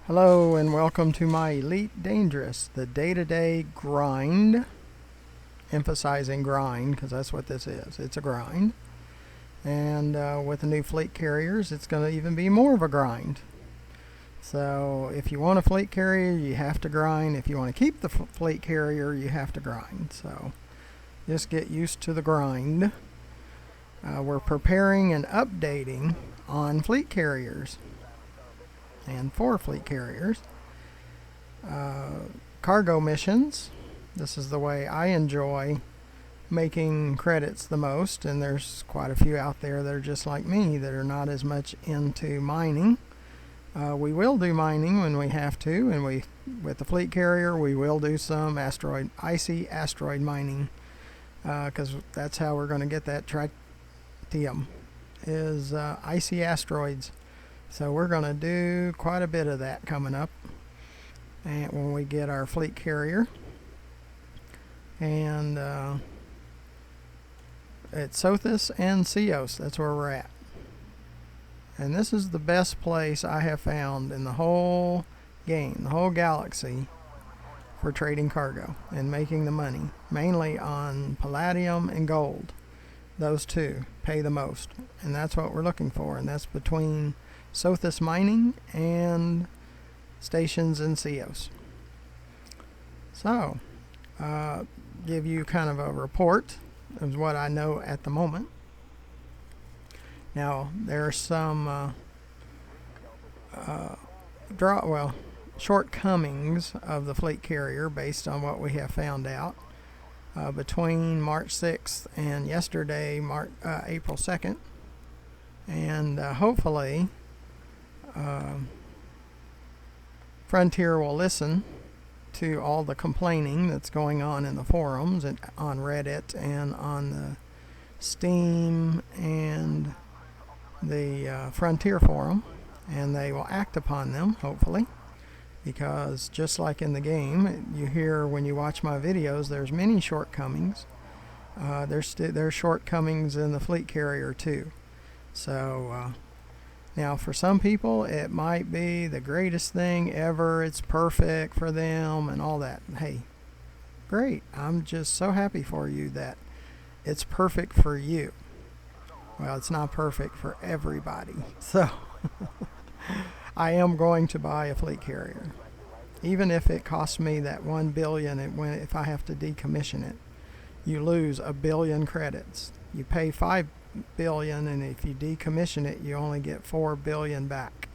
Hello and welcome to my Elite Dangerous, the day-to-day grind, emphasizing grind because that's what this is. It's a grind. And with the new fleet carriers, it's going to even be more of a grind. So if you want a fleet carrier, you have to grind. If you want to keep the fleet carrier, you have to grind. So just get used to the grind. We're preparing and updating on fleet carriers. And for fleet carriers, cargo missions. This is the way I enjoy making credits the most, and there's quite a few out there that are just like me that are not as much into mining. We will do mining when we have to, and with the fleet carrier we will do some icy asteroid mining, because that's how we're going to get that tritium, is icy asteroids. So we're going to do quite a bit of that coming up, and when we get our fleet carrier. And it's Sothis and Ceos. That's where we're at. And this is the best place I have found in the whole game, the whole galaxy, for trading cargo and making the money. Mainly on palladium and gold. Those two pay the most. And that's what we're looking for. And that's between Sothis mining and stations in Ceos. So, give you kind of a report of what I know at the moment. Now, there are some shortcomings of the fleet carrier based on what we have found out between March 6th and yesterday, April 2nd. And hopefully Frontier will listen to all the complaining that's going on in the forums and on Reddit and on the Steam and the Frontier forum, and they will act upon them, hopefully, because just like in the game, you hear when you watch my videos, there's many shortcomings. There's shortcomings in the fleet carrier too. So now, for some people, it might be the greatest thing ever. It's perfect for them and all that. Hey, great. I'm just so happy for you that it's perfect for you. Well, it's not perfect for everybody. So, I am going to buy a fleet carrier. Even if it costs me that $1 billion, if I have to decommission it, you lose $1 billion credits. You pay $5 billion, and if you decommission it, you only get $4 billion back.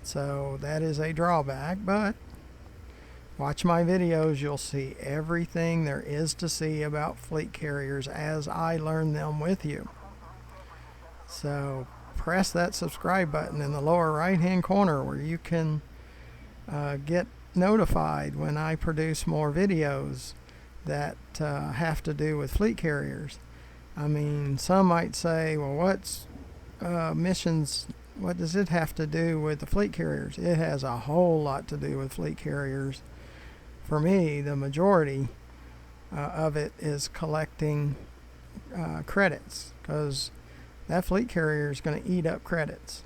So that is a drawback, but watch my videos. You'll see everything there is to see about fleet carriers as I learn them with you. So press that subscribe button in the lower right hand corner where you can get notified when I produce more videos that have to do with fleet carriers. I mean, some might say, well, what's missions, what does it have to do with the fleet carriers? It has a whole lot to do with fleet carriers. For me, the majority of it is collecting credits, because that fleet carrier is going to eat up credits.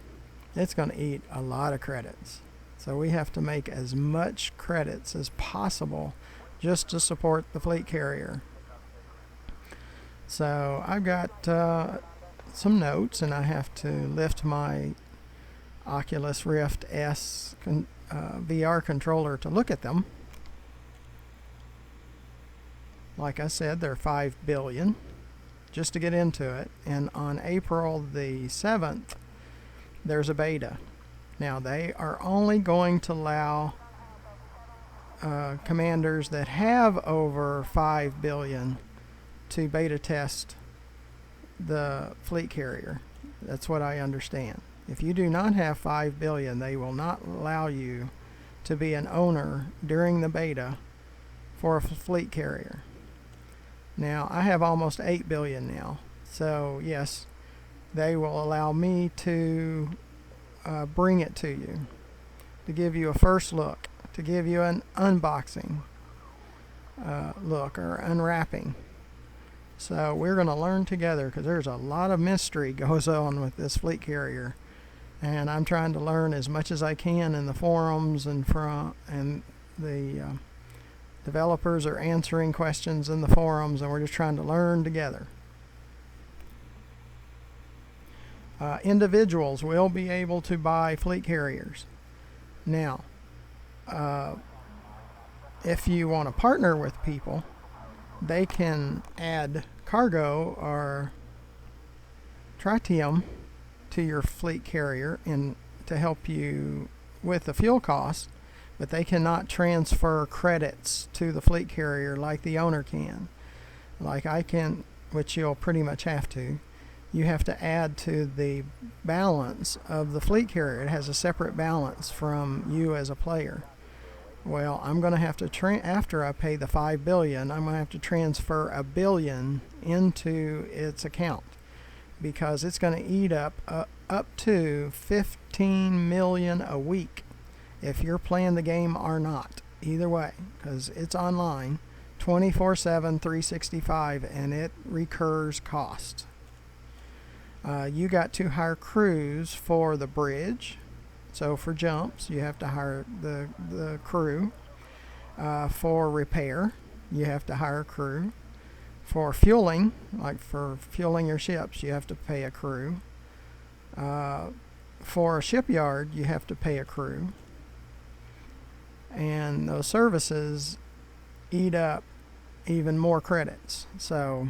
It's going to eat a lot of credits. So we have to make as much credits as possible just to support the fleet carrier. So I've got some notes, and I have to lift my Oculus Rift S VR controller to look at them. Like I said, they're $5 billion just to get into it. And on April the 7th, there's a beta. Now, they are only going to allow commanders that have over $5 billion to beta test the fleet carrier. That's what I understand. If you do not have $5 billion, they will not allow you to be an owner during the beta for a fleet carrier. Now, I have almost $8 billion now. So, yes, they will allow me to bring it to you, to give you a first look, to give you an unboxing look or unwrapping. So we're going to learn together, because there's a lot of mystery goes on with this fleet carrier. And I'm trying to learn as much as I can in the forums, and the developers are answering questions in the forums, and we're just trying to learn together. Individuals will be able to buy fleet carriers. Now, if you want to partner with people, they can add cargo or tritium to your fleet carrier to help you with the fuel costs, but they cannot transfer credits to the fleet carrier like the owner can. Like I can, which you'll pretty much have to. You have to add to the balance of the fleet carrier. It has a separate balance from you as a player. Well, I'm going to have to after I pay the $5 billion, I'm going to have to transfer $1 billion into its account, because it's going to eat up to 15 million a week if you're playing the game or not. Either way, because it's online 24/7, 365, and it recurs costs. You got to hire crews for the bridge. So for jumps, you have to hire the crew. For repair, you have to hire a crew. For fueling, like for fueling your ships, you have to pay a crew. For a shipyard, you have to pay a crew. And those services eat up even more credits. So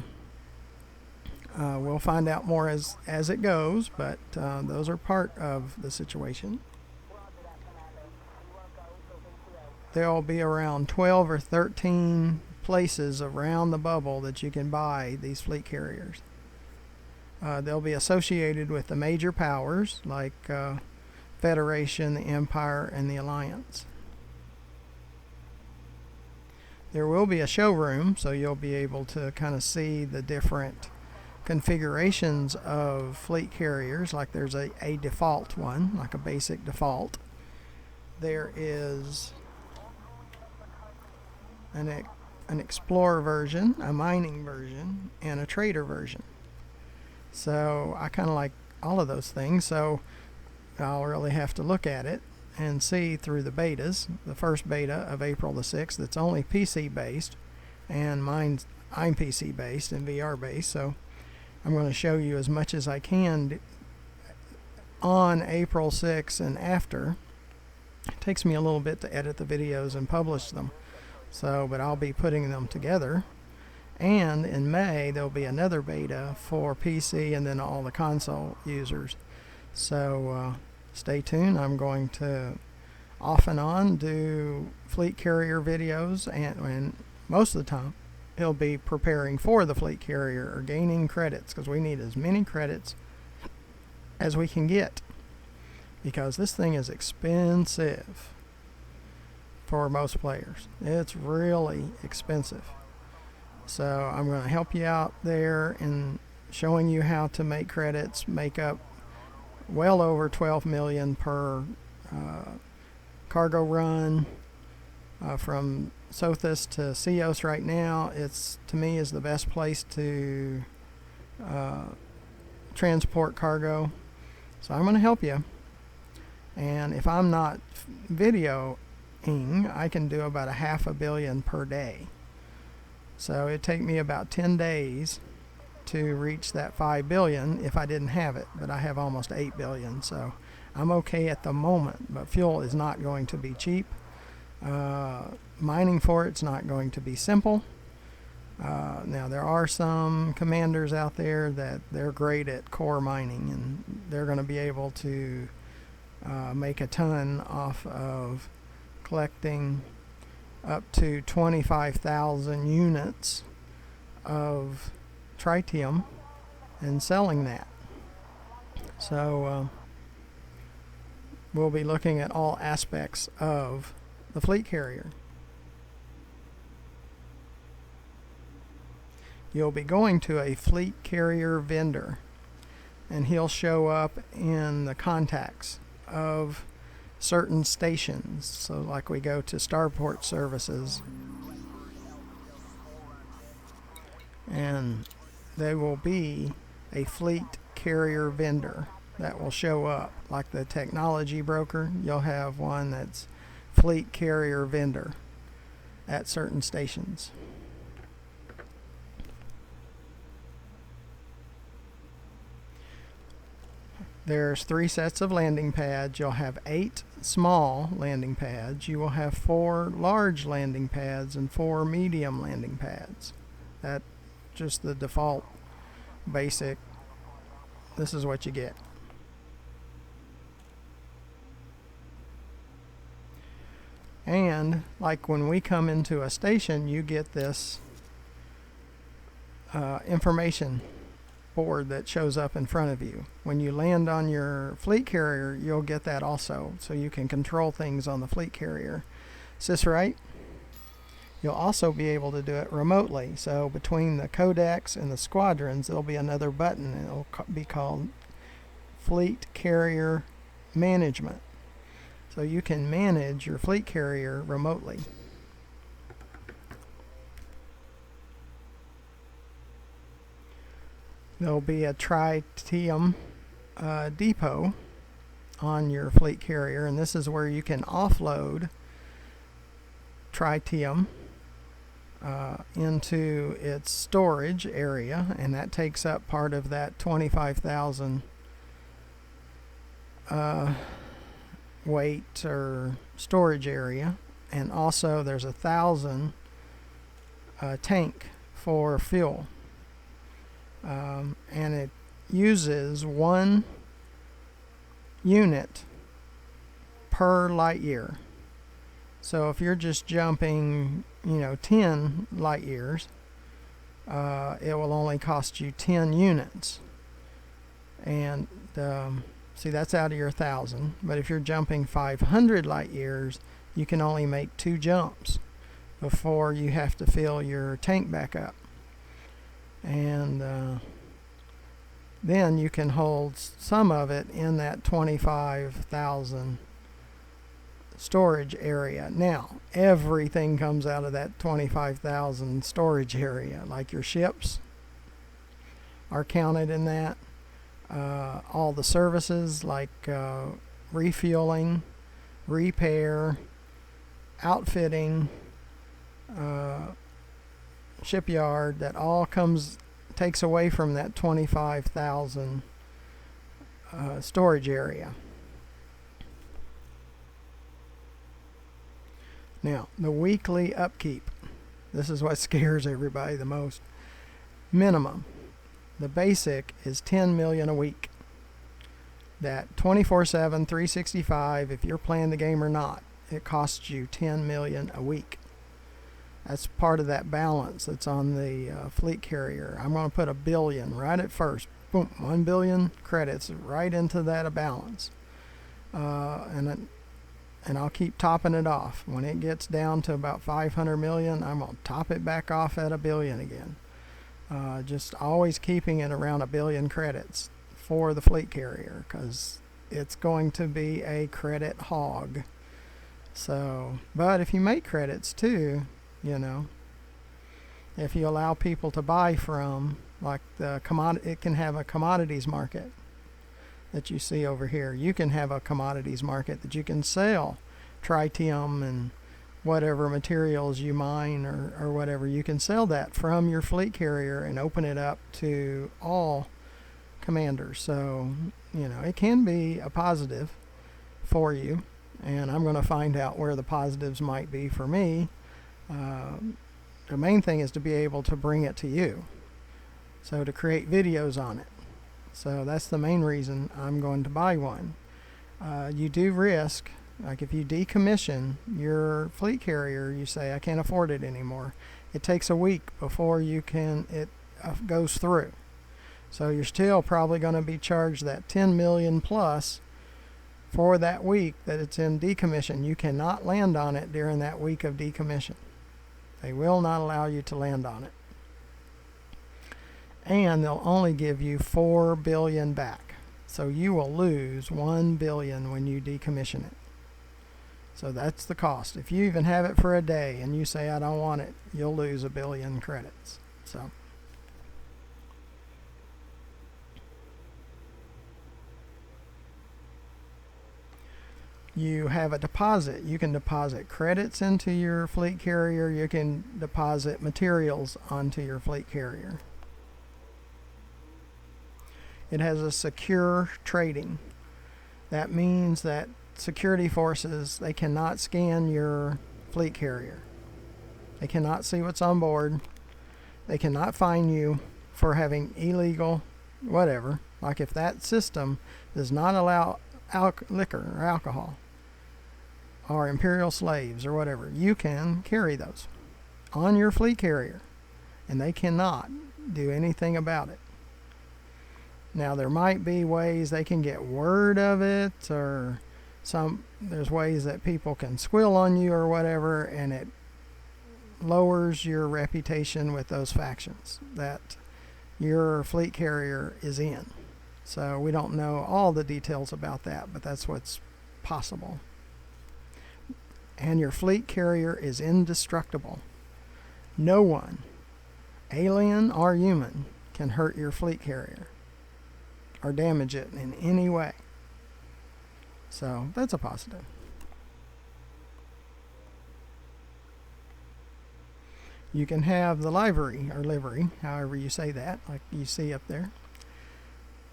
we'll find out more as it goes, but those are part of the situation. There'll be around 12 or 13 places around the bubble that you can buy these fleet carriers. They'll be associated with the major powers like Federation, the Empire, and the Alliance. There will be a showroom, so you'll be able to kind of see the different configurations of fleet carriers. Like there's a default one, like a basic default. There is an explorer version, a mining version, and a trader version. So I kind of like all of those things, so I'll really have to look at it and see through the betas. The first beta of April the 6th, that's only PC based, and I'm PC based and VR based, so I'm going to show you as much as I can on April 6th and after. It takes me a little bit to edit the videos and publish them, but I'll be putting them together. And in May there'll be another beta for PC and then all the console users. So stay tuned. I'm going to off and on do fleet carrier videos, and most of the time he'll be preparing for the fleet carrier or gaining credits, because we need as many credits as we can get, because this thing is expensive for most players. It's really expensive. So I'm going to help you out there in showing you how to make credits, make up well over 12 million per cargo run. From Sothis to Cios right now, it's, to me, is the best place to transport cargo. So I'm going to help you. And if I'm not videoing, I can do about $500 million per day. So it'd take me about 10 days to reach that $5 billion if I didn't have it, but I have almost $8 billion, so I'm okay at the moment. But fuel is not going to be cheap. Mining for it's not going to be simple. Now there are some commanders out there that they're great at core mining, and they're going to be able to make a ton off of collecting up to 25,000 units of tritium and selling that. So we'll be looking at all aspects of the fleet carrier. You'll be going to a fleet carrier vendor, and he'll show up in the contacts of certain stations. So like we go to starport services, and they will be a fleet carrier vendor. that will show up. Like the technology broker, you'll have one that's fleet carrier vendor at certain stations. There's 3 sets of landing pads. You'll have 8 small landing pads. You will have 4 large landing pads and 4 medium landing pads. That's just the default basic. This is what you get. And like when we come into a station, you get this information board that shows up in front of you. When you land on your fleet carrier, you'll get that also, so you can control things on the fleet carrier. Is this right? You'll also be able to do it remotely. So between the codecs and the squadrons, there'll be another button, and it'll be called Fleet Carrier Management. So you can manage your fleet carrier remotely. There'll be a tritium depot on your fleet carrier, and this is where you can offload tritium into its storage area, and that takes up part of that 25,000 weight or storage area. And also there's 1,000 tank for fuel. And it uses 1 unit per light year. So if you're just jumping, 10 light years, it will only cost you 10 units. And see, that's out of your 1,000. But if you're jumping 500 light years, you can only make 2 jumps before you have to fill your tank back up. And then you can hold some of it in that 25,000 storage area. Now, everything comes out of that 25,000 storage area, like your ships are counted in that. All the services like refueling, repair, outfitting, shipyard, that all takes away from that 25,000 storage area. Now, the weekly upkeep. This is what scares everybody the most. Minimum. The basic is 10 million a week. That 24/7, 365, if you're playing the game or not, it costs you 10 million a week. That's part of that balance that's on the fleet carrier. I'm going to put $1 billion right at first. Boom, 1 billion credits right into that balance. And I'll keep topping it off. When it gets down to about 500 million, I'm going to top it back off at $1 billion again. Just always keeping it around 1 billion credits for the fleet carrier, because it's going to be a credit hog. So, but if you make credits too, if you allow people to buy from, like it can have a commodities market that you see over here. You can have a commodities market that you can sell tritium and whatever materials you mine or whatever. You can sell that from your fleet carrier and open it up to all commanders. So, it can be a positive for you, and I'm going to find out where the positives might be for me. The main thing is to be able to bring it to you, so to create videos on it. So that's the main reason I'm going to buy one. You do risk, like if you decommission your fleet carrier, you say I can't afford it anymore, it takes a week before it goes through. So you're still probably going to be charged that 10 million plus for that week that it's in decommission. You cannot land on it during that week of decommission. They will not allow you to land on it. And they'll only give you 4 billion back. So you will lose 1 billion when you decommission it. So that's the cost. If you even have it for a day and you say I don't want it, you'll lose 1 billion credits. So You have a deposit. You can deposit credits into your fleet carrier. You can deposit materials onto your fleet carrier. It has a secure trading. That means that security forces, they cannot scan your fleet carrier. They cannot see what's on board. They cannot fine you for having illegal whatever. Like if that system does not allow liquor or alcohol or imperial slaves or whatever, you can carry those on your fleet carrier, and they cannot do anything about it. Now there might be ways they can get word of it, or there's ways that people can squill on you or whatever, and it lowers your reputation with those factions that your fleet carrier is in. So we don't know all the details about that, but that's what's possible. And your fleet carrier is indestructible. No one, alien or human, can hurt your fleet carrier or damage it in any way. So that's a positive. You can have the livery, however you say that, like you see up there,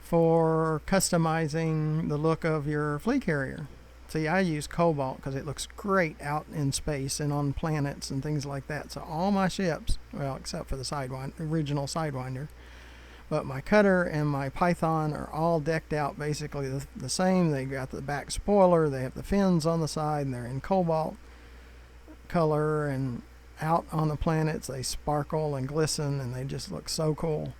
for customizing the look of your fleet carrier. See, I use cobalt because it looks great out in space and on planets and things like that. So all my ships, well, except for the original Sidewinder, but my Cutter and my Python are all decked out basically the same. They got the back spoiler, they have the fins on the side, and they're in cobalt color, and out on the planets they sparkle and glisten, and they just look so cool.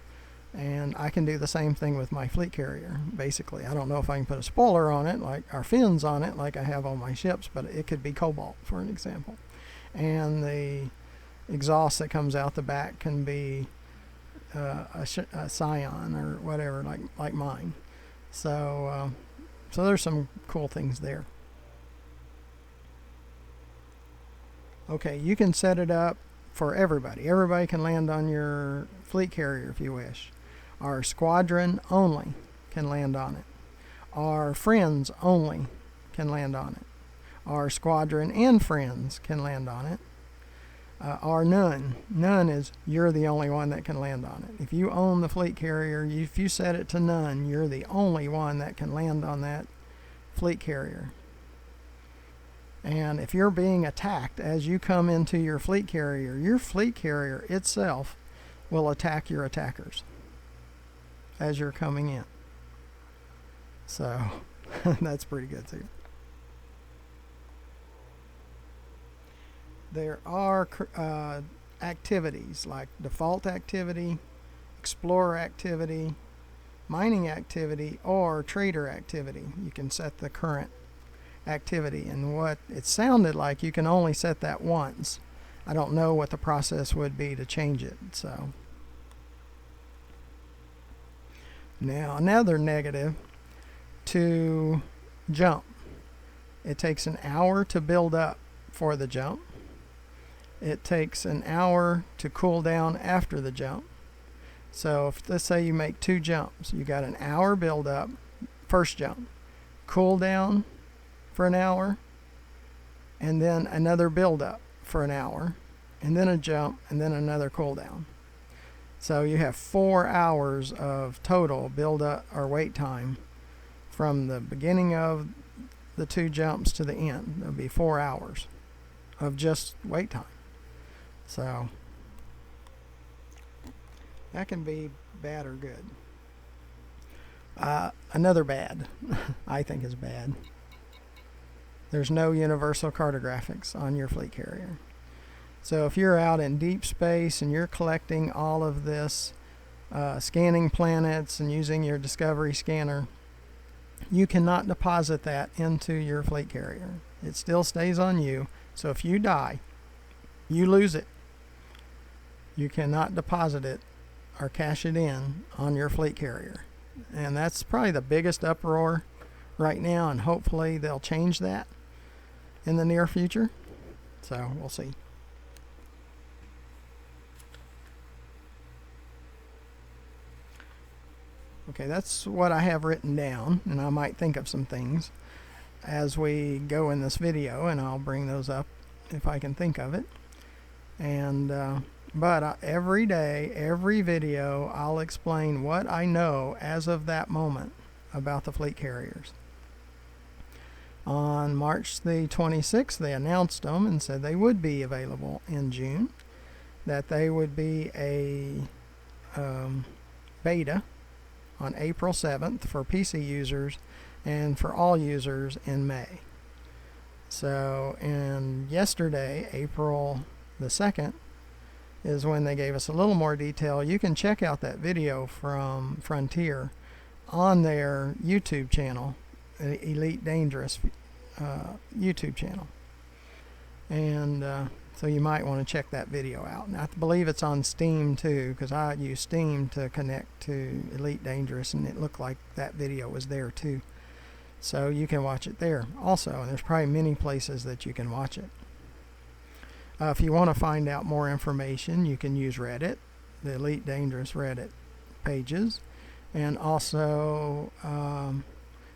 And I can do the same thing with my fleet carrier. Basically, I don't know if I can put a spoiler on it, like our fins on it, like I have on my ships, but it could be cobalt, for an example. And the exhaust that comes out the back can be a cyan or whatever, like mine. So there's some cool things there. Okay, you can set it up for everybody. Everybody can land on your fleet carrier if you wish. Our squadron only can land on it. Our friends only can land on it. Our squadron and friends can land on it. Or none. None is you're the only one that can land on it. If you own the fleet carrier, if you set it to none, you're the only one that can land on that fleet carrier. And if you're being attacked as you come into your fleet carrier itself will attack your attackers as you're coming in. So that's pretty good too. There are activities like default activity, explorer activity, mining activity, or trader activity. You can set the current activity, and what it sounded like you can only set that once. I don't know what the process would be to change it. So now another negative, to jump. It takes an hour to build up for the jump. It takes an hour to cool down after the jump. So if, let's say you make 2 jumps, you got an hour build up, first jump, cool down for an hour, and then another build up for an hour, and then a jump, and then another cool down. So you have 4 hours of total build up or wait time from the beginning of the 2 jumps to the end. There'll be 4 hours of just wait time. So that can be bad or good. Another bad, I think is bad. There's no universal cartographics on your fleet carrier. So if you're out in deep space and you're collecting all of this, scanning planets and using your Discovery scanner, you cannot deposit that into your fleet carrier. It still stays on you. So if you die, you lose it. You cannot deposit it or cash it in on your fleet carrier. And that's probably the biggest uproar right now, and hopefully they'll change that in the near future. So we'll see. Okay, that's what I have written down, and I might think of some things. as we go in this video, and I'll bring those up if I can think of it. And but every day, every video, I'll explain what I know as of that moment about the fleet carriers. On March the 26th, they announced them and said they would be available in June, that they would be a beta on April 7th for PC users and for all users in May. So, and yesterday, April the 2nd, is when they gave us a little more detail. You can check out that video from Frontier on their YouTube channel, Elite Dangerous YouTube channel. And so you might want to check that video out. And I believe it's on Steam too, because I use Steam to connect to Elite Dangerous, and it looked like that video was there too. So you can watch it there also, and there's probably many places that you can watch it. If you want to find out more information, you can use Reddit, the Elite Dangerous Reddit pages, and also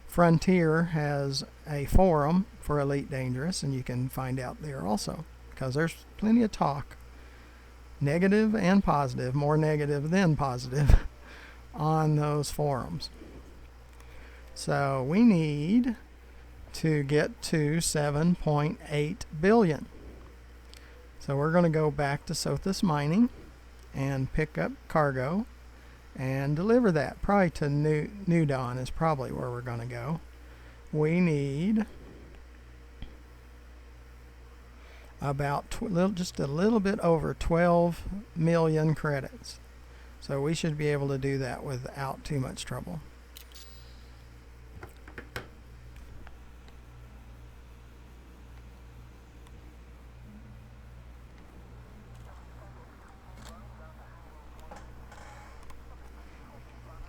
Frontier has a forum for Elite Dangerous, and you can find out there also, because there's plenty of talk, negative and positive, more negative than positive, on those forums. So we need to get to 7.8 billion. So we're going to go back to Sothis mining and pick up cargo and deliver that. Probably to New Dawn is probably where we're going to go. We need about just a little bit over 12 million credits. So we should be able to do that without too much trouble.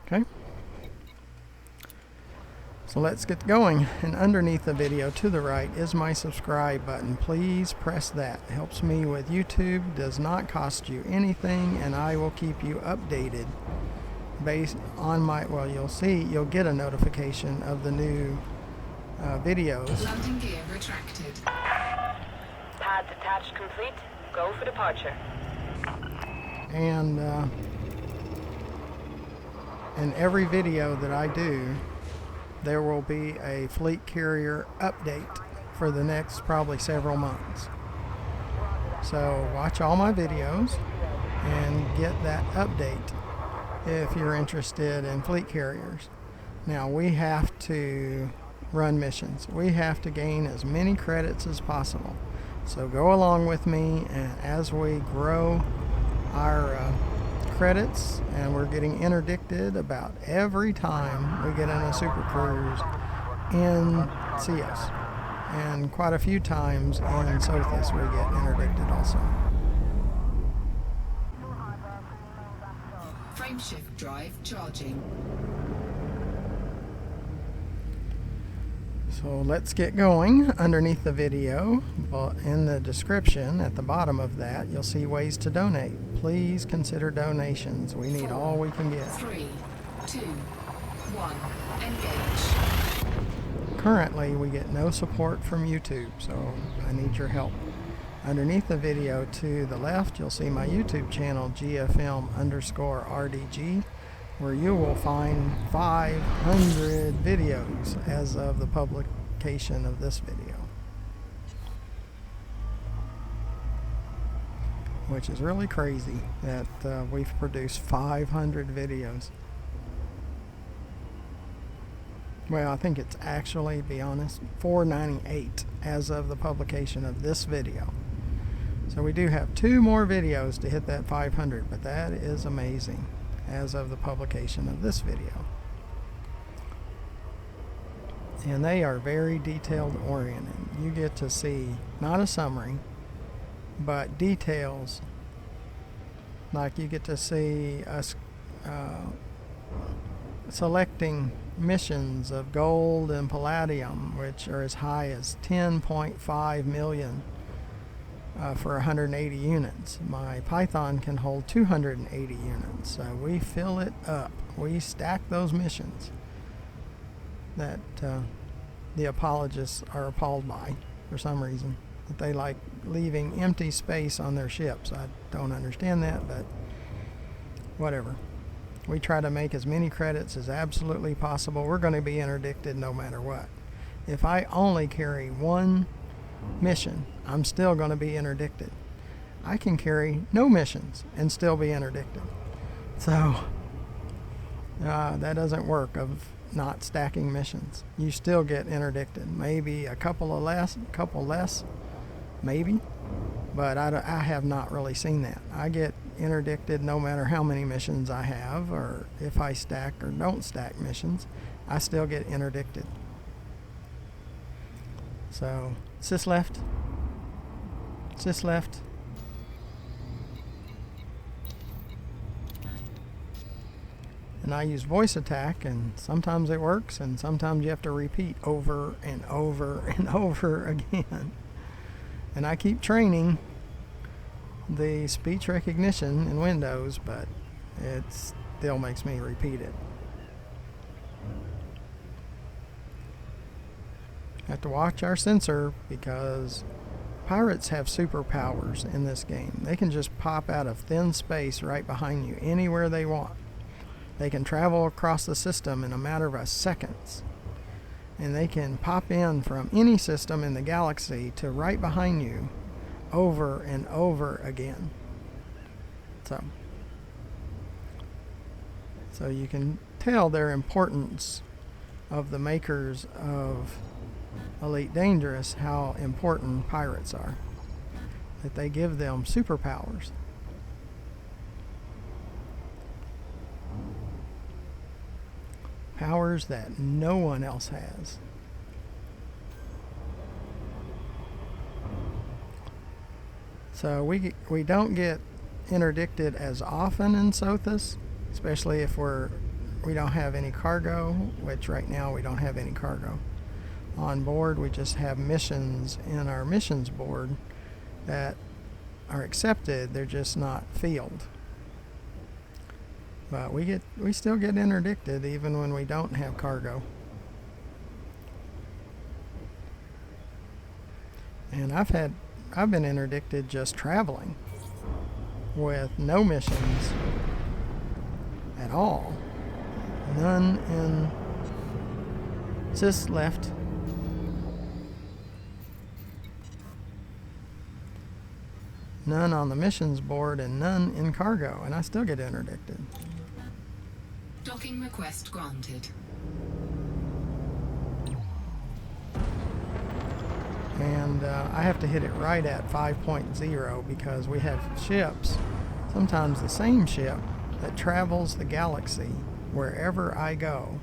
Okay, so let's get going. And underneath the video to the right is my subscribe button. Please press that. It helps me with YouTube, does not cost you anything, and I will keep you updated based on my, well, you'll get a notification of the new videos. Landing gear retracted. Pad detached complete. Go for departure. And in every video that I do, there will be a fleet carrier update for the next probably several months. So watch all my videos and get that update if you're interested in fleet carriers. Now we have to run missions. We have to gain as many credits as possible. So go along with me, and as we grow our credits, and we're getting interdicted about every time we get in a super cruise in CS, and quite a few times in Sothis we get interdicted also. Frameshift drive charging. So let's get going. Underneath the video, in the description at the bottom of that, you'll see ways to donate. Please consider donations. We need all we can get. 3, 2, 1, engage. Currently, we get no support from YouTube, so I need your help. Underneath the video to the left, you'll see my YouTube channel, GFM_RDG, where you will find 500 videos as of the publication of this video, which is really crazy that we've produced 500 videos. Well, I think it's actually, to be honest, 498 as of the publication of this video. So we do have 2 more videos to hit that 500, but that is amazing as of the publication of this video. And they are very detailed oriented. You get to see not a summary, but details. Like you get to see us selecting missions of gold and palladium, which are as high as 10.5 million for 180 units. My Python can hold 280 units, so we fill it up. We stack those missions that the apologists are appalled by for some reason. That they like leaving empty space on their ships. I don't understand that, but whatever. We try to make as many credits as absolutely possible. We're going to be interdicted no matter what. If I only carry one mission, I'm still going to be interdicted. I can carry no missions and still be interdicted. So that doesn't work of not stacking missions. You still get interdicted. Maybe a couple less, maybe. But I have not really seen that. I get interdicted no matter how many missions I have, or if I stack or don't stack missions, I still get interdicted. So, sis left. And I use voice attack, and sometimes it works, and sometimes you have to repeat over and over and over again. And I keep training the speech recognition in Windows, but it still makes me repeat it. Have to watch our sensor because pirates have superpowers in this game. They can just pop out of thin space right behind you anywhere they want. They can travel across the system in a matter of seconds. And they can pop in from any system in the galaxy to right behind you over and over again. So you can tell their importance of the makers of Elite Dangerous, how important pirates are. That they give them superpowers. Powers that no one else has. So we don't get interdicted as often in Sothis, especially if we don't have any cargo, which right now we don't have any cargo on board. We just have missions in our missions board that are accepted. They're just not field. But we still get interdicted even when we don't have cargo. And I've been interdicted just traveling with no missions at all. None in Sis left. None on the missions board and none in cargo, and I still get interdicted. Docking request granted. And I have to hit it right at 5.0 because we have ships, sometimes the same ship, that travels the galaxy wherever I go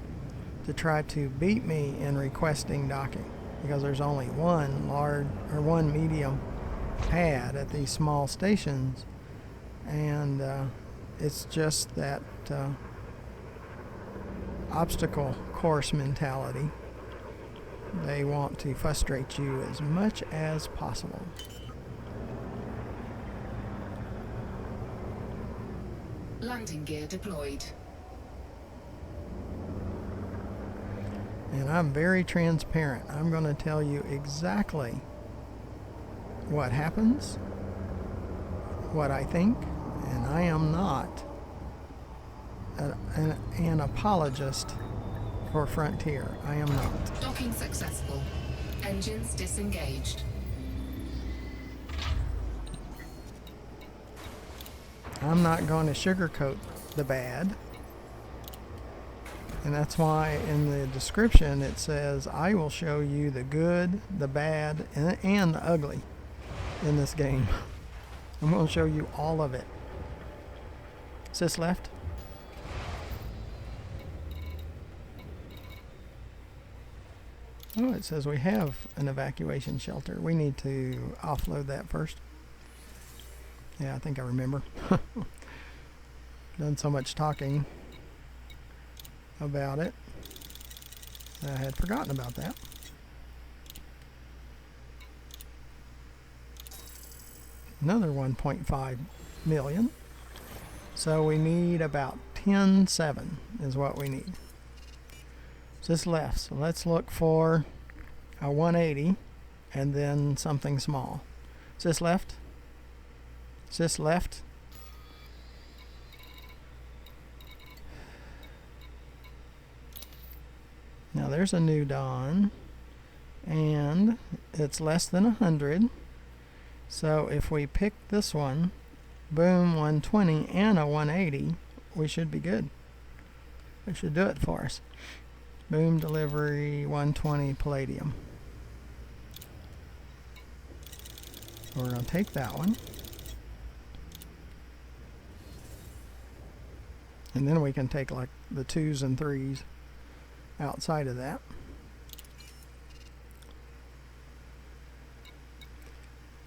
to try to beat me in requesting docking, because there's only one large or one medium pad at these small stations, and it's just that obstacle course mentality. They want to frustrate you as much as possible. Landing gear deployed. And I'm very transparent. I'm going to tell you exactly what happens, what I think, and I am not an apologist for Frontier. I am not. Docking successful. Engines disengaged. I'm not going to sugarcoat the bad. And that's why in the description it says, I will show you the good, the bad, and the ugly in this game. I'm going to show you all of it. Sis left. Oh, it says we have an evacuation shelter. We need to offload that first. Yeah, I think I remember. Done so much talking about it. I had forgotten about that. Another 1.5 million. So we need about 10.7 is what we need. Just left. So let's look for a 180, and then something small. Is this left? Is this left? Now there's a new dawn, and it's less than 100. So if we pick this one, boom, 120 and a 180, we should be good. It should do it for us. Boom, delivery, 120 palladium. We're going to take that one. And then we can take like the 2s and 3s outside of that.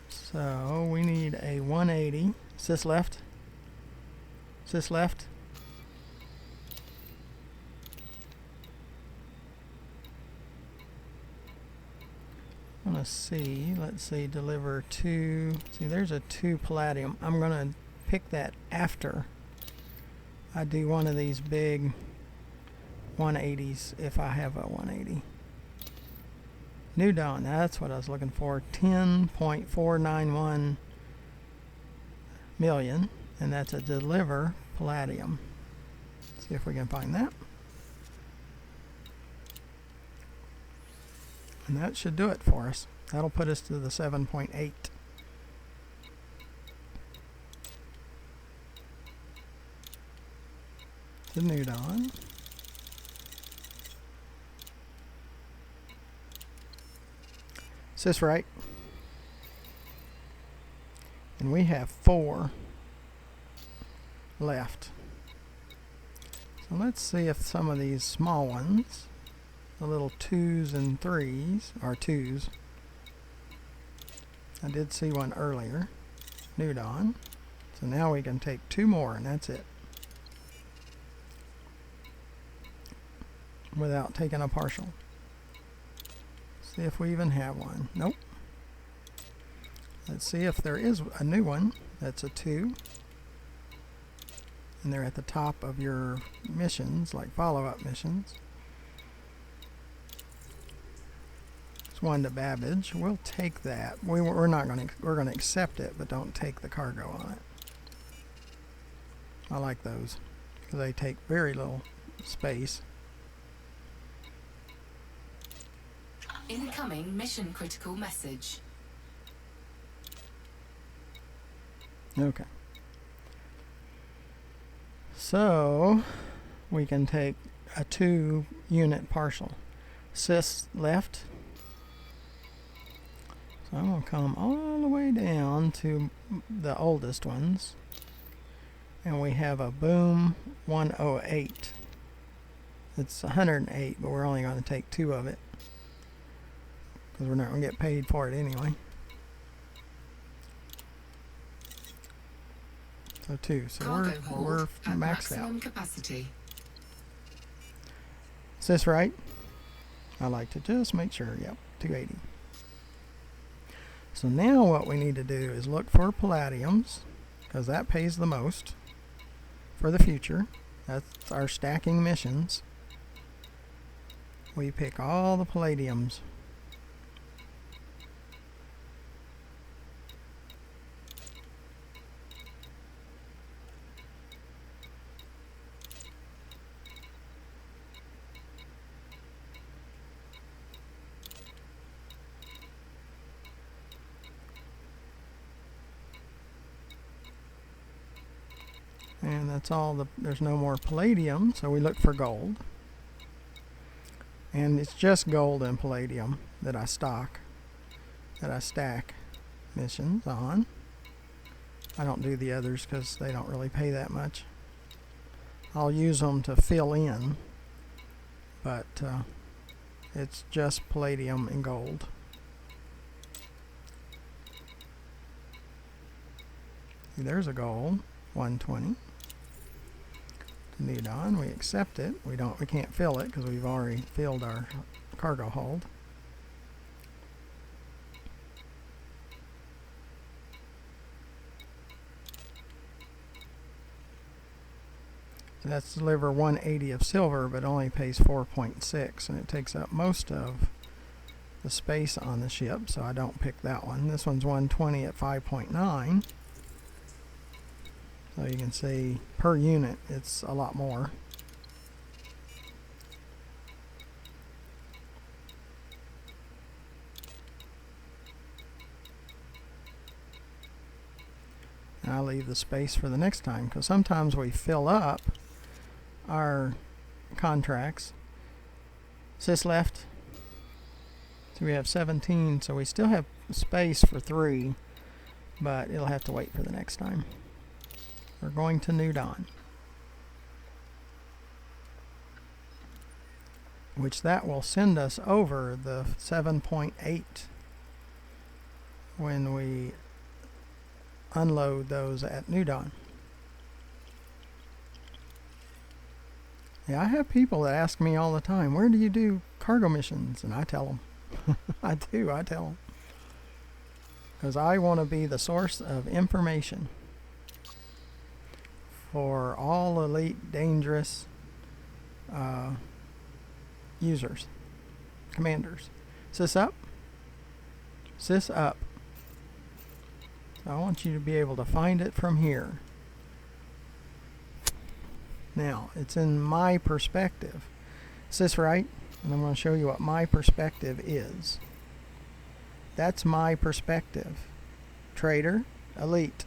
So we need a 180. Is this left? Is this left? I want to see. Let's see. Deliver 2. See, there's a 2 palladium. I'm going to pick that after I do one of these big 180s, if I have a 180. New dawn, that's what I was looking for. 10.491 million, and that's a deliver palladium. See if we can find that. And that should do it for us. That'll put us to the 7.8. The new dawn. Is this right? And we have 4 left. So let's see if some of these small ones, the little 2s and 3s, are 2s. I did see one earlier. New dawn. So now we can take 2 more, and that's it. Without taking a partial. See if we even have one. Nope. Let's see if there is a new one that's a 2. And they're at the top of your missions, like follow-up missions. It's one to Babbage. We'll take that. We're going to accept it, but don't take the cargo on it. I like those because they take very little space. Incoming mission critical message. Okay. So we can take a 2 unit partial. Sys left. So I'm going to come all the way down to the oldest ones. And we have a boom 108. It's 108, but we're only going to take 2 of it, because we're not going to get paid for it anyway. So 2. So we're maxed out. Capacity. Is this right? I like to just make sure. Yep, 280. So now what we need to do is look for palladiums, because that pays the most for the future. That's our stacking missions. We pick all the palladiums. And that's all. There's no more palladium, so we look for gold. And it's just gold and palladium that I stack missions on. I don't do the others because they don't really pay that much. I'll use them to fill in, but it's just palladium and gold. There's a gold, 120. New dawn, we accept it. We can't fill it because we've already filled our cargo hold. So that's deliver 180 of silver, but only pays 4.6, and it takes up most of the space on the ship, so I don't pick that one. This one's 120 at 5.9. So you can see per unit it's a lot more. And I'll leave the space for the next time, because sometimes we fill up our contracts. Sis left. So we have 17, so we still have space for 3, but it'll have to wait for the next time. We're going to New Dawn, which that will send us over the 7.8 when we unload those at New Dawn. Yeah, I have people that ask me all the time, where do you do cargo missions? And I tell them. I tell them. Because I want to be the source of information for all elite, dangerous users, commanders. Sis up. Sis up. So I want you to be able to find it from here. Now, it's in my perspective. Sis right, and I'm going to show you what my perspective is. That's my perspective. Trader, elite.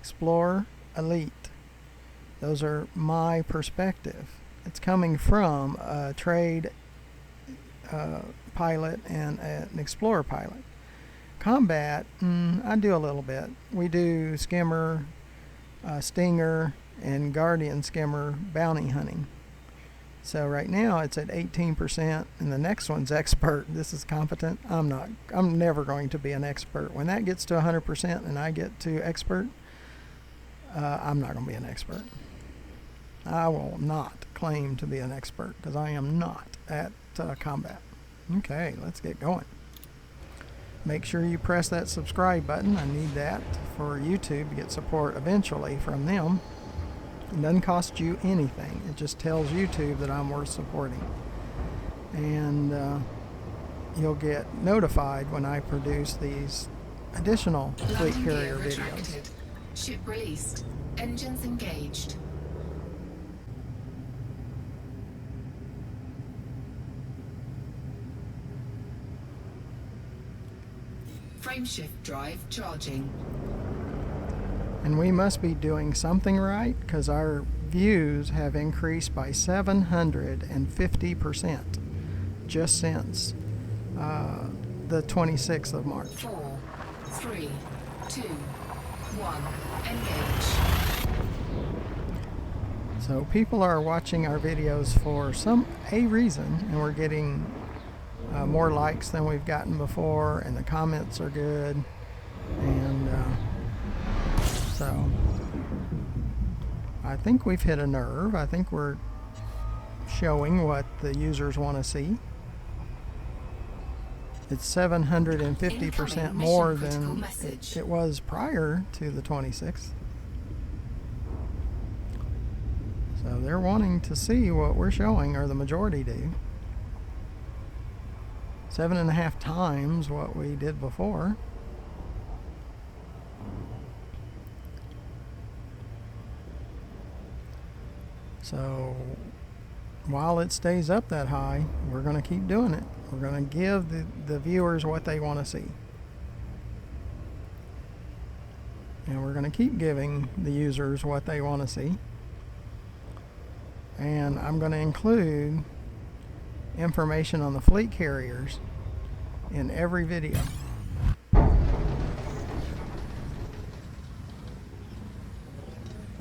Explorer, elite. Those are my perspective. It's coming from a trade pilot and an explorer pilot. Combat, I do a little bit. We do skimmer, stinger, and guardian skimmer bounty hunting. So right now it's at 18%, and the next one's expert. This is competent. I'm never going to be an expert. When that gets to 100% and I get to expert, I'm not going to be an expert. I will not claim to be an expert, because I am not at combat. Okay, let's get going. Make sure you press that subscribe button. I need that for YouTube to get support eventually from them. It doesn't cost you anything. It just tells YouTube that I'm worth supporting. And you'll get notified when I produce these additional fleet carrier videos. Ship released. Engines engaged. Frameshift drive charging. And we must be doing something right, because our views have increased by 750% just since the 26th of March. 4, 3, 2, 1. Engage. So people are watching our videos for a reason, and we're getting more likes than we've gotten before, and the comments are good, and so I think we've hit a nerve. I think we're showing what the users want to see. It's 750% more than it was prior to the 26th. So they're wanting to see what we're showing, or the majority do. 7.5 times what we did before. So while it stays up that high, we're going to keep doing it. We're going to give the viewers what they want to see. And we're going to keep giving the users what they want to see. And I'm going to include information on the fleet carriers in every video.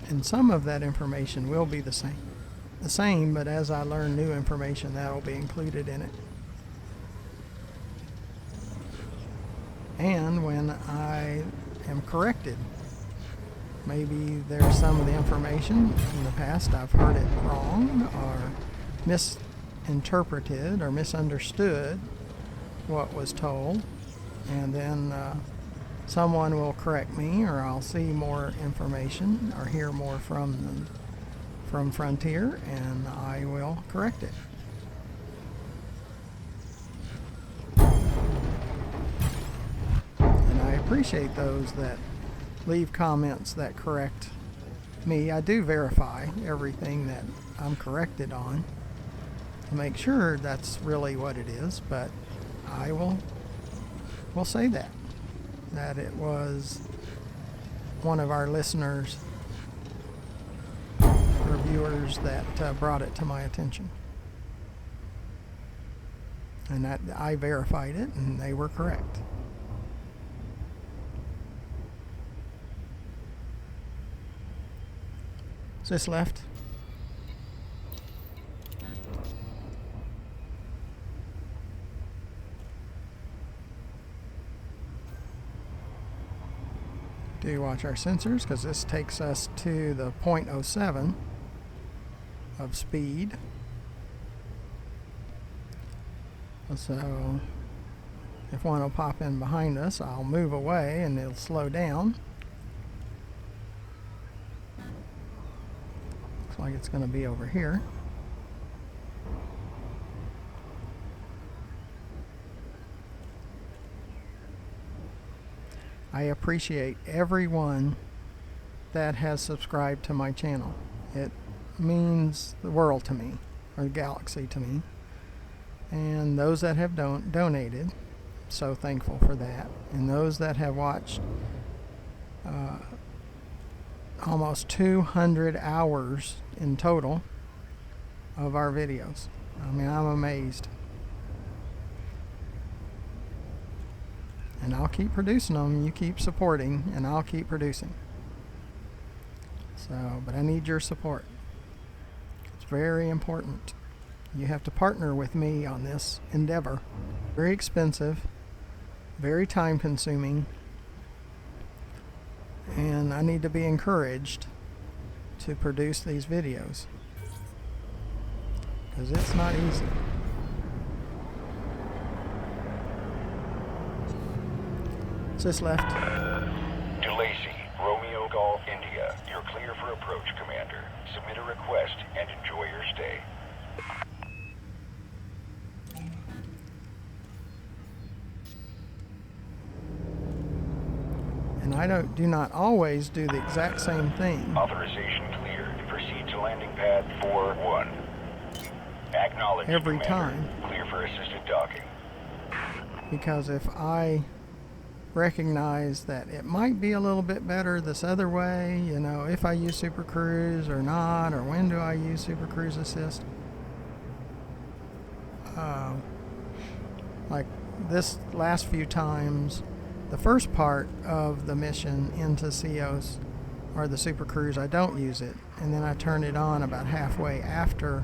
And some of that information will be the same, but as I learn new information, that will be included in it. And when I am corrected, maybe there's some of the information in the past I've heard it wrong, or misinterpreted, or misunderstood what was told, and then someone will correct me, or I'll see more information or hear more from Frontier, and I will correct it. appreciate those that leave comments that correct me. I do verify everything that I'm corrected on to make sure that's really what it is, but I will say that it was one of our listeners or viewers that brought it to my attention, and that I verified it and they were correct. Is this left? Do watch our sensors, because this takes us to the 0.07 of speed. So if one will pop in behind us, I'll move away and it'll slow down. Looks like it's going to be over here. I appreciate everyone that has subscribed to my channel. It means the world to me, or the galaxy to me. And those that have donated, so thankful for that. And those that have watched almost 200 hours in total of our videos. I mean, I'm amazed. And I'll keep producing them. You keep supporting, and I'll keep producing. So, but I need your support. It's very important. You have to partner with me on this endeavor. Very expensive, very time consuming, and I need to be encouraged to produce these videos, because it's not easy. Is this left? To Lacey, Romeo Golf India. You're clear for approach, Commander. Submit a request and enjoy your stay. And I do not always do the exact same thing. Authorization cleared. Proceed to landing pad 4-1. Acknowledged, every Commander. time. Clear for assisted docking. Because if I recognize that it might be a little bit better this other way, you know, if I use Super Cruise or not, or when do I use Super Cruise Assist, like this last few times, the first part of the mission into CEOS or the Super Cruise, I don't use it, and then I turn it on about halfway after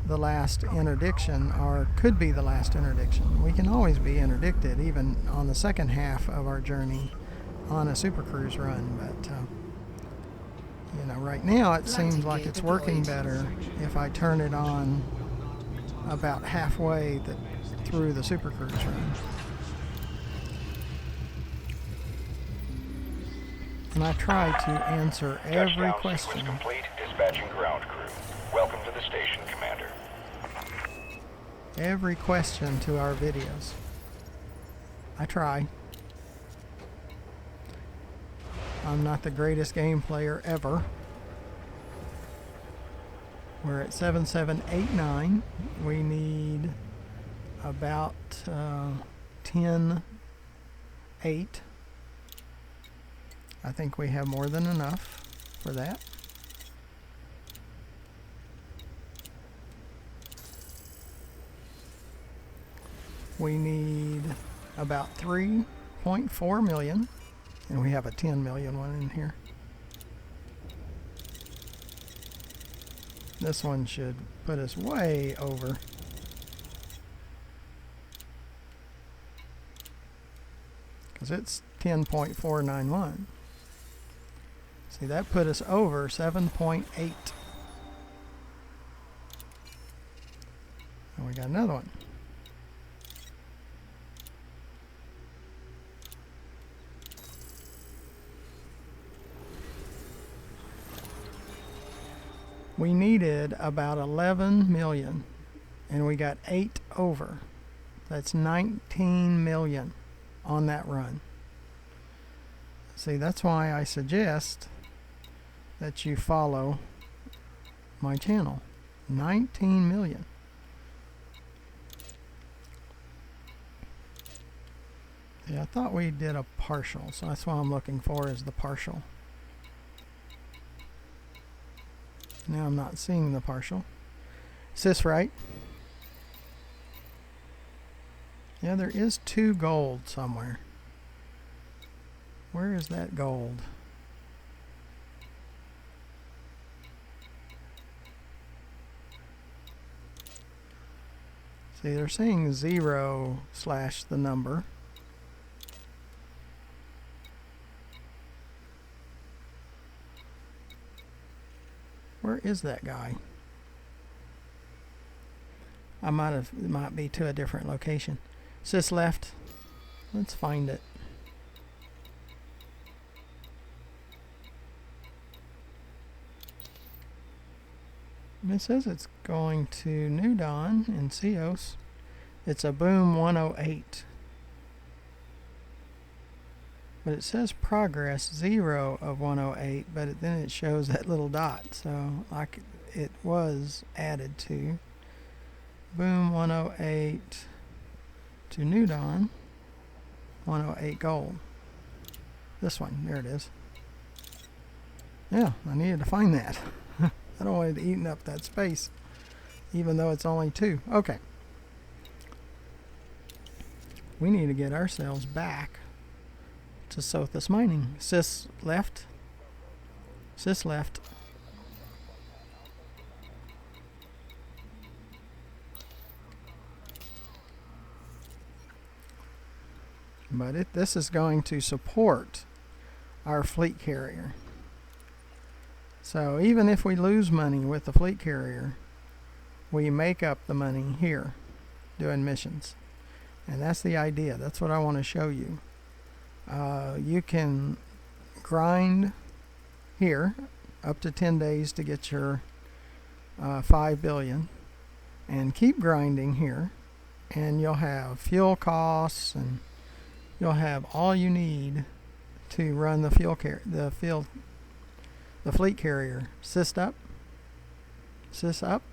the last interdiction, or could be the last interdiction. We can always be interdicted, even on the second half of our journey on a Super Cruise run, but you know, right now it seems like it's working better if I turn it on about halfway through the Super Cruise run. And I try to answer every Touchdown question. sequence complete. Dispatching ground crew. Welcome to the station, Commander. Every question to our videos. I try. I'm not the greatest game player ever. We're at 7789. We need about 10-8. I think we have more than enough for that. We need about 3.4 million, and we have a 10 million one in here. This one should put us way over. Because it's 10.491. See, that put us over 7.8. And we got another one. We needed about 11 million, and we got 8 over. That's 19 million on that run. See, that's why I suggest that you follow my channel. 19 million. Yeah, I thought we did a partial, so that's what I'm looking for is the partial. Now I'm not seeing the partial. Is this right? Yeah, there is 2 gold somewhere. Where is that gold? See, they're saying 0 / the number. Where is that guy? It might be to a different location. Is this left? Let's find it. It says it's going to New Dawn in Ceos. It's a Boom 108. But it says progress 0 of 108, but then it shows that little dot. So like it was added to Boom 108 to New Dawn 108 gold. This one, there it is. Yeah, I needed to find that. I don't want it eating up that space, even though it's only 2. Okay. We need to get ourselves back to Sothis mining. Sis left. Sis left. But this is going to support our fleet carrier. So even if we lose money with the fleet carrier, we make up the money here doing missions. And that's the idea. That's what I want to show you. You can grind here up to 10 days to get your 5 billion and keep grinding here, and you'll have fuel costs and you'll have all you need to run the fleet carrier. Sis up. Sis up.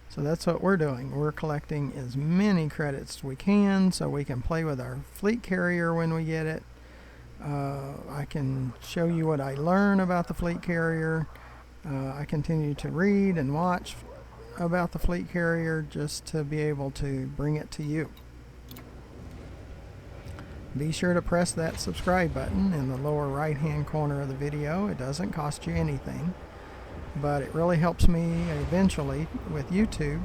So that's what we're doing. We're collecting as many credits as we can so we can play with our fleet carrier when we get it. I can show you what I learn about the fleet carrier. I continue to read and watch about the fleet carrier just to be able to bring it to you. Be sure to press that subscribe button in the lower right hand corner of the video. It doesn't cost you anything, but it really helps me eventually with YouTube,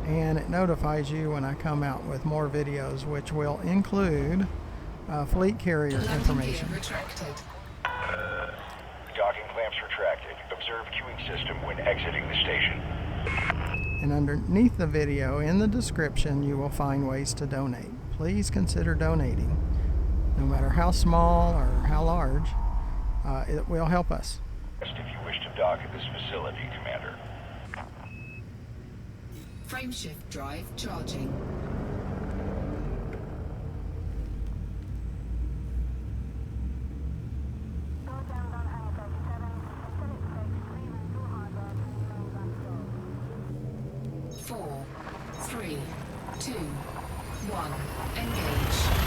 and it notifies you when I come out with more videos, which will include fleet carrier information. Retracted. Docking clamps retracted. Observe queuing system when exiting the station. And underneath the video in the description you will find ways to donate. Please consider donating. No matter how small or how large, it will help us. If you wish to dock at this facility, Commander. Frameshift drive charging. Four, three, two, one. Engage.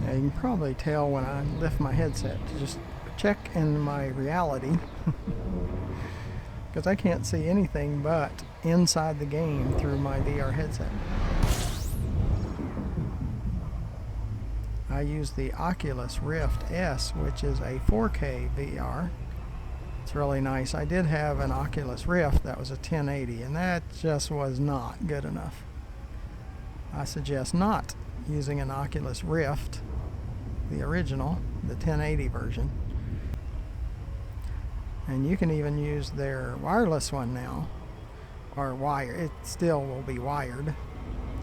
Yeah, you can probably tell when I lift my headset to just check in my reality, because I can't see anything but inside the game through my VR headset. I use the Oculus Rift S, which is a 4K VR. It's really nice. I did have an Oculus Rift that was a 1080, and that just was not good enough. I suggest not using an Oculus Rift, the original, the 1080 version. And you can even use their wireless one now, or wire. It still will be wired.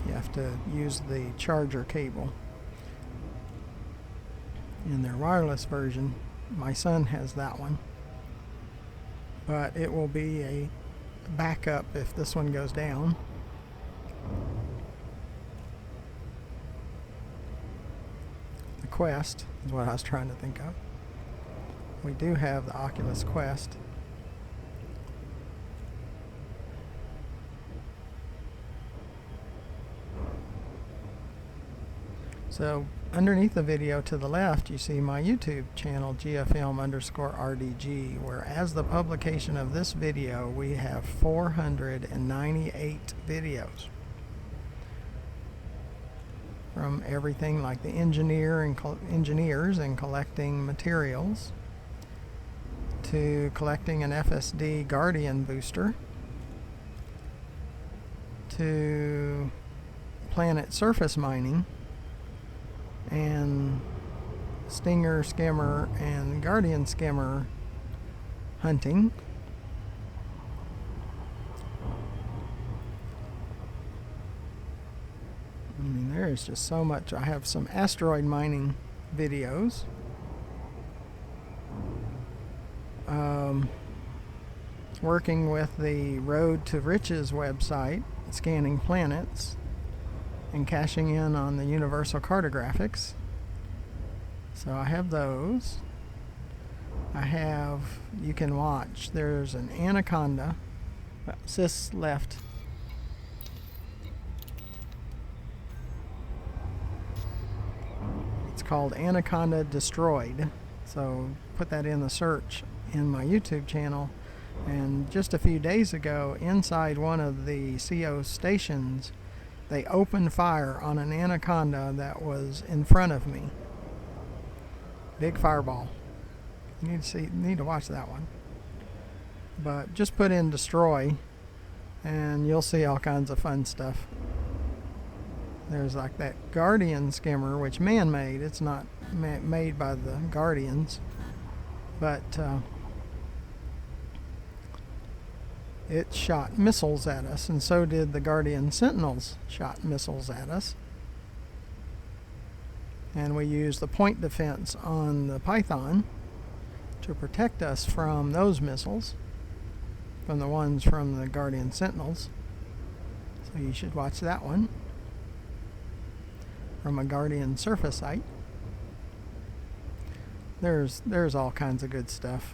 You have to use the charger cable. In their wireless version, my son has that one, but it will be a backup if this one goes down. Quest is what I was trying to think of. We do have the Oculus Quest. So underneath the video to the left, you see my YouTube channel, GFM_RDG, where as the publication of this video, we have 498 videos. From everything like the engineers and collecting materials, to collecting an FSD Guardian booster, to planet surface mining, and Stinger skimmer and Guardian skimmer hunting. I mean, there is just so much. I have some asteroid mining videos. Working with the Road to Riches website, scanning planets and cashing in on the universal cartographics. So I have those. I have, you can watch, there's an anaconda. Sis left. It's called Anaconda Destroyed. So put that in the search in my YouTube channel. And just a few days ago, inside one of the CO stations, they opened fire on an anaconda that was in front of me. Big fireball. You need to watch that one. But just put in destroy and you'll see all kinds of fun stuff. There's like that Guardian skimmer, which man-made. It's not made by the Guardians, but it shot missiles at us, and so did the Guardian Sentinels shot missiles at us. And we used the point defense on the Python to protect us from those missiles, from the ones from the Guardian Sentinels. So you should watch that one from a Guardian surface site. There's all kinds of good stuff.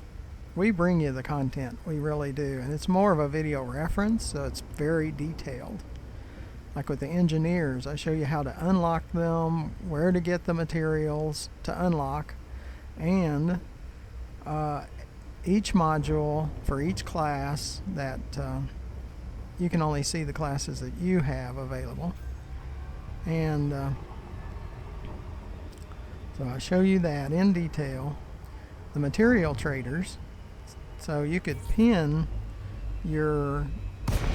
We bring you the content, we really do, and it's more of a video reference, so it's very detailed. Like with the engineers, I show you how to unlock them, where to get the materials to unlock, and each module for each class that you can only see the classes that you have available. And so I show you that in detail. The material traders. So you could pin your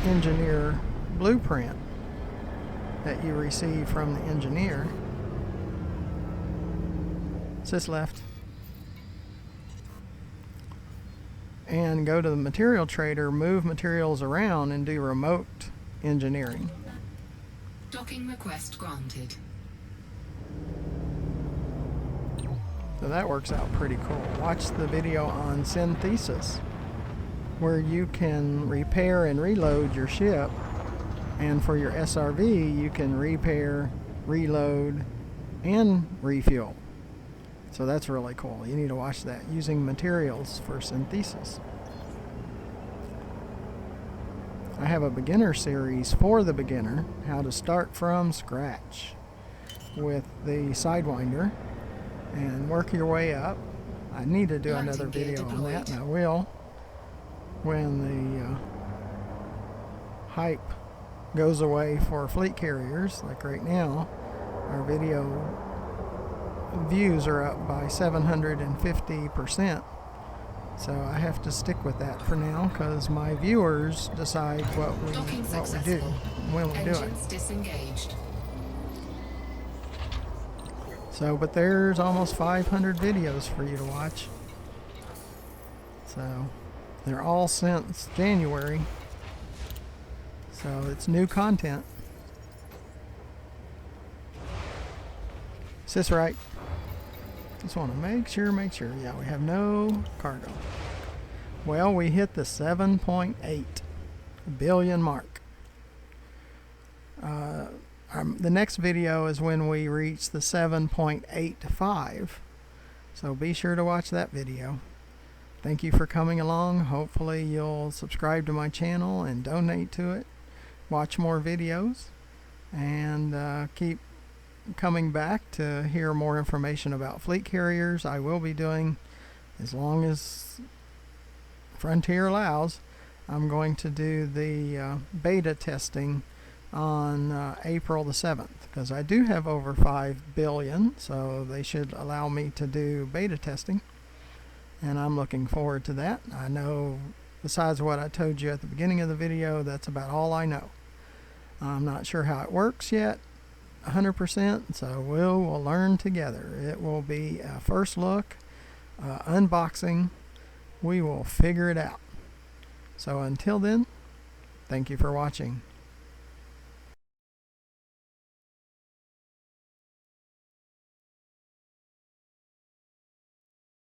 engineer blueprint that you receive from the engineer. Sis left. And go to the material trader, move materials around, and do remote engineering. Docking request granted. So that works out pretty cool. Watch the video on Sothis, where you can repair and reload your ship, and for your SRV you can repair, reload, and refuel. So that's really cool. You need to watch that, using materials for Sothis. I have a beginner series for the beginner, how to start from scratch with the Sidewinder and work your way up. I need to do another video on that, and I will when the hype goes away for fleet carriers. Like right now, our video views are up by 750%. So I have to stick with that for now, because my viewers decide what we do and when we do it. Disengaged. So, but there's almost 500 videos for you to watch. So, they're all since January. So, it's new content. Sis right. Just want to make sure. Yeah, we have no cargo. Well, we hit the 7.8 billion mark. the next video is when we reach the 7.85. So be sure to watch that video. Thank you for coming along. Hopefully you'll subscribe to my channel and donate to it. Watch more videos. And keep coming back to hear more information about fleet carriers. I will be doing, as long as Frontier allows, I'm going to do the beta testing on April the 7th, because I do have over 5 billion, so they should allow me to do beta testing, and I'm looking forward to that. I know, besides what I told you at the beginning of the video, that's about all I know. I'm not sure how it works yet 100%, so we'll learn together. It will be a first look, unboxing. We will figure it out. So until then, thank you for watching.